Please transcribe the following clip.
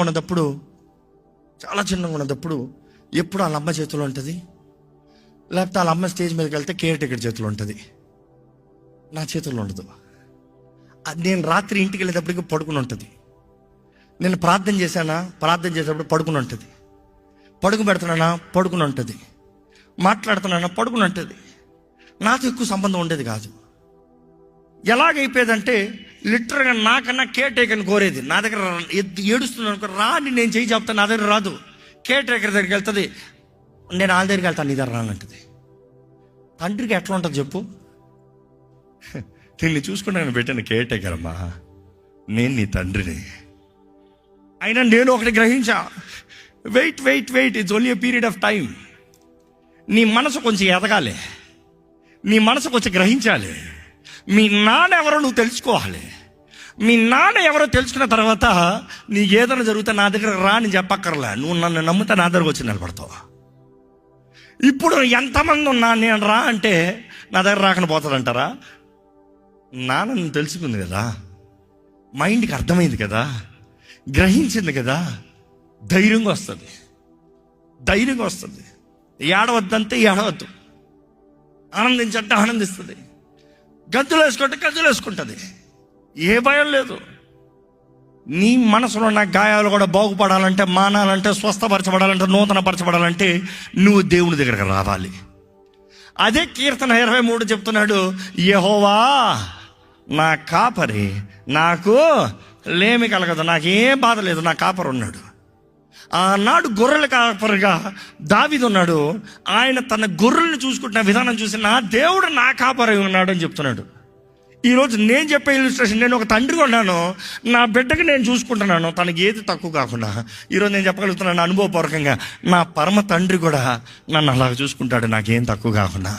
ఉన్నప్పుడు, చాలా చిన్నగా ఉన్నప్పుడు ఎప్పుడు వాళ్ళ అమ్మ చేతిలో ఉంటుంది, లేకపోతే వాళ్ళ అమ్మ స్టేజ్ మీదకి వెళ్తే కేర్ టేకర్ చేతిలో ఉంటుంది. నా చేతుల్లో ఉండదు. నేను రాత్రి ఇంటికి వెళ్ళేటప్పటికి పడుకుని ఉంటుంది. నేను ప్రార్థన చేసేటప్పుడు పడుకుని ఉంటుంది. పడుకు పెడుతున్నానా పడుకుని ఉంటుంది. మాట్లాడుతున్నానా పడుకుని ఉంటుంది. నాతో ఎక్కువ సంబంధం ఉండేది కాదు. ఎలాగైపోయేదంటే లిటరల్గా నాకన్నా కేర్ టేకర్ని కోరేది. నా దగ్గర ఏడుస్తున్నాను రాని నేను చేయి చెప్తాను, నా దగ్గర రాదు. కేర్ టేకర్ దగ్గరికి వెళ్తుంది, నేను వాళ్ళ దగ్గరికి వెళ్తాను, నీ దగ్గర రానంటుంది. తండ్రికి ఎట్లా ఉంటుంది చెప్పు? నిన్ను చూసుకుంటే నేను పెట్టాను కేర్ టేకర్ అమ్మా, నేను నీ తండ్రిని. అయినా నేను ఒకటి గ్రహించా, wait wait wait, it's only a period of time. నీ మనసు కొంచెం ఎదగాలి, నీ మనసు కొంచెం గ్రహించాలి. మీ నాన్న ఎవరో నువ్వు తెలుసుకోవాలి. మీ నాన్న ఎవరో తెలుసుకున్న తర్వాత నీకు ఏదైనా జరిగితే నా దగ్గర రా అని చెప్పక్కర్లే, నువ్వు నన్ను నమ్మితే నా దగ్గరకు వచ్చి నిలబడతావు. ఇప్పుడు ఎంతమంది ఉన్నా నేను రా అంటే నా దగ్గర రాకుండా పోతాడంటారా? నాన్న తెలుసుకుంది కదా, మైండ్కి అర్థమైంది కదా, గ్రహించింది కదా, ధైర్యంగా వస్తుంది. ఏడవద్దంటే ఏడవద్దు, ఆనందించంటే ఆనందిస్తుంది, గంతులు వేసుకుంటుంది. ఏ భయం లేదు. నీ మనసులో ఉన్న గాయాలు కూడా బాగుపడాలంటే, మానాలంటే, స్వస్థపరచబడాలంటే, నూతనపరచబడాలంటే నువ్వు దేవుని దగ్గరకు రావాలి. అదే కీర్తన 23 చెప్తున్నాడు, యెహోవా నా కాపరి, నాకు లేమి కలగదు, నాకేం బాధ లేదు, నా కాపరి ఉన్నాడు. ఆనాడు గొర్రెల కాపరిగా దావీదు ఉన్నాడు. ఆయన తన గొర్రెలను చూసుకుంటున్న విధానం చూసి నా దేవుడు నా కాపరి ఉన్నాడు అని చెప్తున్నాడు. ఈరోజు నేను చెప్పే ఇల్లుస్ట్రేషన్, నేను ఒక తండ్రిగా ఉన్నాను, నా బిడ్డకి నేను చూసుకుంటున్నాను, తనకి ఏది తక్కువ కాకుండా. ఈరోజు నేను చెప్పగలుగుతున్నాను అనుభవపూర్వకంగా, నా పరమ తండ్రి కూడా నన్ను అలాగ చూసుకుంటాడు, నాకేం తక్కువ కాకుండా.